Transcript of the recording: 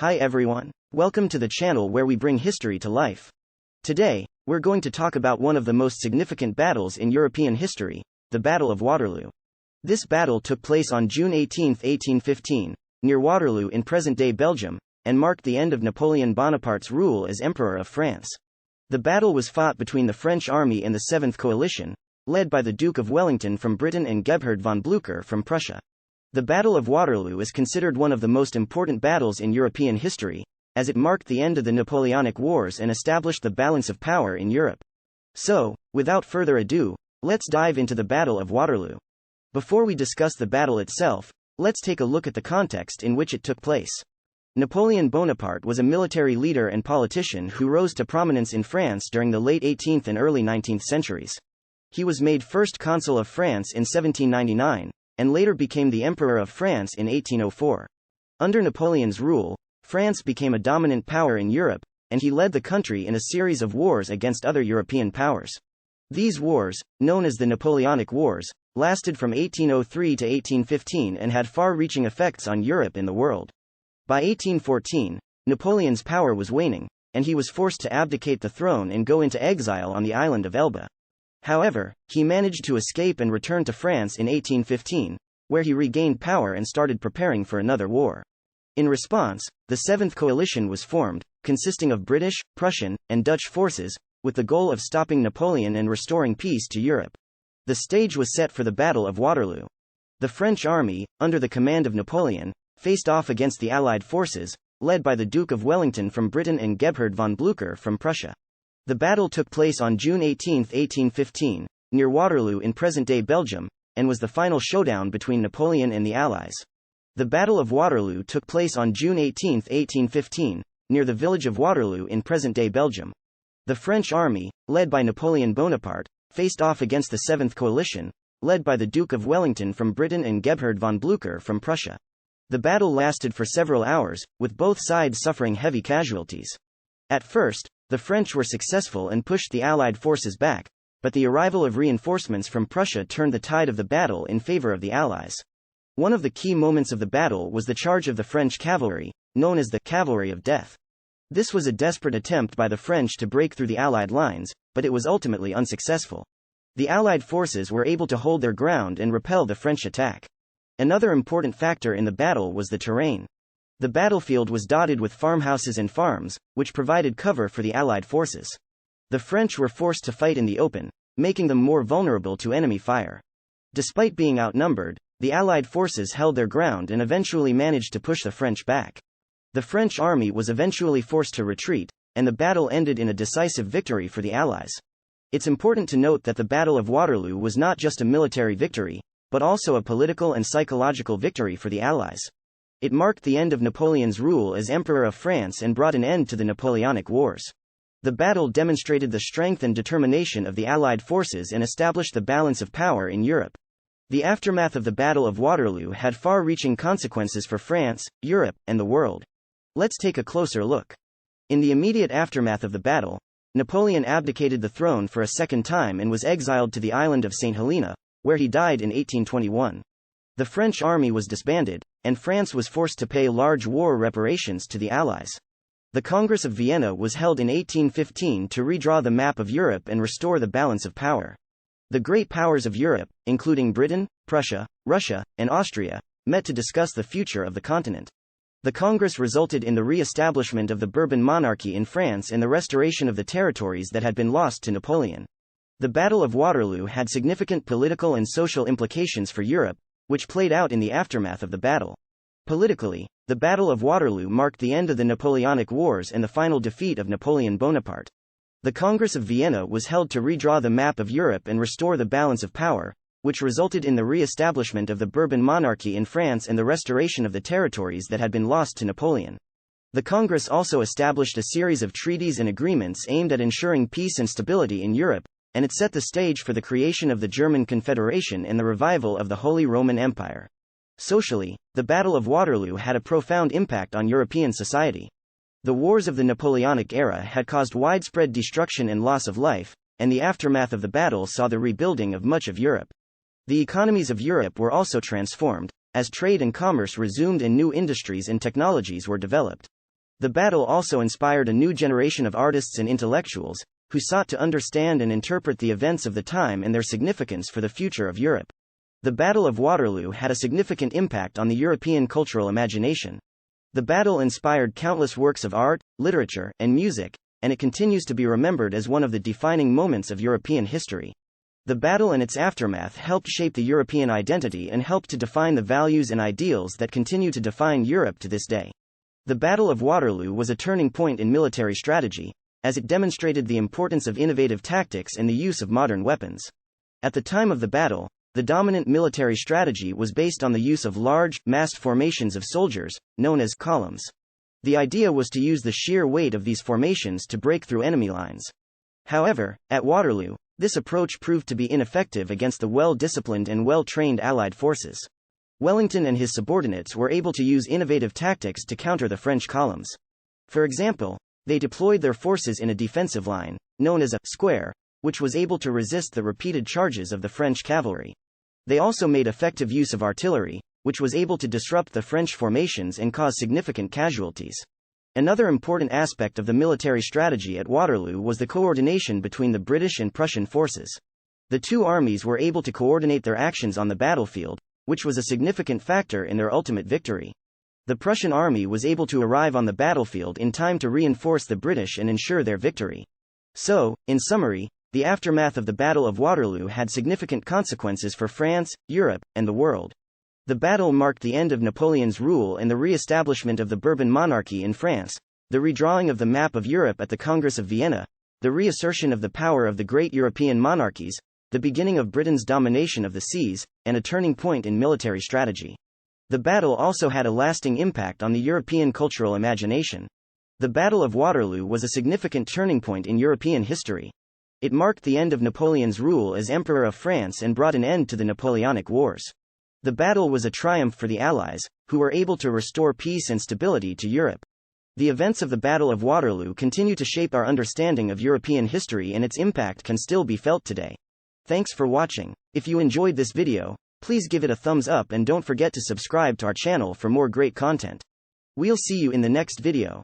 Hi everyone. Welcome to the channel where we bring history to life. Today, we're going to talk about one of the most significant battles in European history, the Battle of Waterloo. This battle took place on June 18, 1815, near Waterloo in present-day Belgium, and marked the end of Napoleon Bonaparte's rule as Emperor of France. The battle was fought between the French army and the Seventh Coalition, led by the Duke of Wellington from Britain and Gebhard von Blücher from Prussia. The Battle of Waterloo is considered one of the most important battles in European history, as it marked the end of the Napoleonic Wars and established the balance of power in Europe. So, without further ado, let's dive into the Battle of Waterloo. Before we discuss the battle itself, let's take a look at the context in which it took place. Napoleon Bonaparte was a military leader and politician who rose to prominence in France during the late 18th and early 19th centuries. He was made first consul of France in 1799, and later became the Emperor of France in 1804. Under Napoleon's rule, France became a dominant power in Europe, and he led the country in a series of wars against other European powers. These wars, known as the Napoleonic Wars, lasted from 1803 to 1815 and had far-reaching effects on Europe and the world. By 1814, Napoleon's power was waning, and he was forced to abdicate the throne and go into exile on the island of Elba. However, he managed to escape and return to France in 1815, where he regained power and started preparing for another war. In response, the Seventh Coalition was formed, consisting of British, Prussian, and Dutch forces, with the goal of stopping Napoleon and restoring peace to Europe. The stage was set for the Battle of Waterloo. The French army, under the command of Napoleon, faced off against the Allied forces, led by the Duke of Wellington from Britain and Gebhard von Blücher from Prussia. The battle took place on June 18, 1815, near Waterloo in present-day Belgium, and was the final showdown between Napoleon and the Allies. The Battle of Waterloo took place on June 18, 1815, near the village of Waterloo in present-day Belgium. The French army, led by Napoleon Bonaparte, faced off against the Seventh Coalition, led by the Duke of Wellington from Britain and Gebhard von Blücher from Prussia. The battle lasted for several hours, with both sides suffering heavy casualties. At first, the French were successful and pushed the Allied forces back, but the arrival of reinforcements from Prussia turned the tide of the battle in favor of the Allies. One of the key moments of the battle was the charge of the French cavalry, known as the Cavalry of Death. This was a desperate attempt by the French to break through the Allied lines, but it was ultimately unsuccessful. The Allied forces were able to hold their ground and repel the French attack. Another important factor in the battle was the terrain. The battlefield was dotted with farmhouses and farms, which provided cover for the Allied forces. The French were forced to fight in the open, making them more vulnerable to enemy fire. Despite being outnumbered, the Allied forces held their ground and eventually managed to push the French back. The French army was eventually forced to retreat, and the battle ended in a decisive victory for the Allies. It's important to note that the Battle of Waterloo was not just a military victory, but also a political and psychological victory for the Allies. It marked the end of Napoleon's rule as Emperor of France and brought an end to the Napoleonic Wars. The battle demonstrated the strength and determination of the Allied forces and established the balance of power in Europe. The aftermath of the Battle of Waterloo had far-reaching consequences for France, Europe, and the world. Let's take a closer look. In the immediate aftermath of the battle, Napoleon abdicated the throne for a second time and was exiled to the island of St. Helena, where he died in 1821. The French army was disbanded, and France was forced to pay large war reparations to the Allies. The Congress of Vienna was held in 1815 to redraw the map of Europe and restore the balance of power. The great powers of Europe, including Britain, Prussia, Russia, and Austria, met to discuss the future of the continent. The Congress resulted in the re-establishment of the Bourbon monarchy in France and the restoration of the territories that had been lost to Napoleon. The Battle of Waterloo had significant political and social implications for Europe, which played out in the aftermath of the battle. Politically, the Battle of Waterloo marked the end of the Napoleonic Wars and the final defeat of Napoleon Bonaparte. The Congress of Vienna was held to redraw the map of Europe and restore the balance of power, which resulted in the re-establishment of the Bourbon monarchy in France and the restoration of the territories that had been lost to Napoleon. The Congress also established a series of treaties and agreements aimed at ensuring peace and stability in Europe, and it set the stage for the creation of the German Confederation and the revival of the Holy Roman Empire. Socially, the Battle of Waterloo had a profound impact on European society. The wars of the Napoleonic era had caused widespread destruction and loss of life, and the aftermath of the battle saw the rebuilding of much of Europe. The economies of Europe were also transformed, as trade and commerce resumed and new industries and technologies were developed. The battle also inspired a new generation of artists and intellectuals, who sought to understand and interpret the events of the time and their significance for the future of Europe. The Battle of Waterloo had a significant impact on the European cultural imagination. The battle inspired countless works of art, literature, and music, and it continues to be remembered as one of the defining moments of European history. The battle and its aftermath helped shape the European identity and helped to define the values and ideals that continue to define Europe to this day. The Battle of Waterloo was a turning point in military strategy, as it demonstrated the importance of innovative tactics and the use of modern weapons. At the time of the battle, the dominant military strategy was based on the use of large, massed formations of soldiers, known as columns. The idea was to use the sheer weight of these formations to break through enemy lines. However, at Waterloo, this approach proved to be ineffective against the well-disciplined and well-trained Allied forces. Wellington and his subordinates were able to use innovative tactics to counter the French columns. For example, they deployed their forces in a defensive line, known as a square, which was able to resist the repeated charges of the French cavalry. They also made effective use of artillery, which was able to disrupt the French formations and cause significant casualties. Another important aspect of the military strategy at Waterloo was the coordination between the British and Prussian forces. The two armies were able to coordinate their actions on the battlefield, which was a significant factor in their ultimate victory. The Prussian army was able to arrive on the battlefield in time to reinforce the British and ensure their victory. So, in summary, the aftermath of the Battle of Waterloo had significant consequences for France, Europe, and the world. The battle marked the end of Napoleon's rule and the re-establishment of the Bourbon monarchy in France, the redrawing of the map of Europe at the Congress of Vienna, the reassertion of the power of the great European monarchies, the beginning of Britain's domination of the seas, and a turning point in military strategy. The battle also had a lasting impact on the European cultural imagination. The Battle of Waterloo was a significant turning point in European history. It marked the end of Napoleon's rule as Emperor of France and brought an end to the Napoleonic Wars. The battle was a triumph for the Allies, who were able to restore peace and stability to Europe. The events of the Battle of Waterloo continue to shape our understanding of European history, and its impact can still be felt today. Thanks for watching. If you enjoyed this video, please give it a thumbs up and don't forget to subscribe to our channel for more great content. We'll see you in the next video.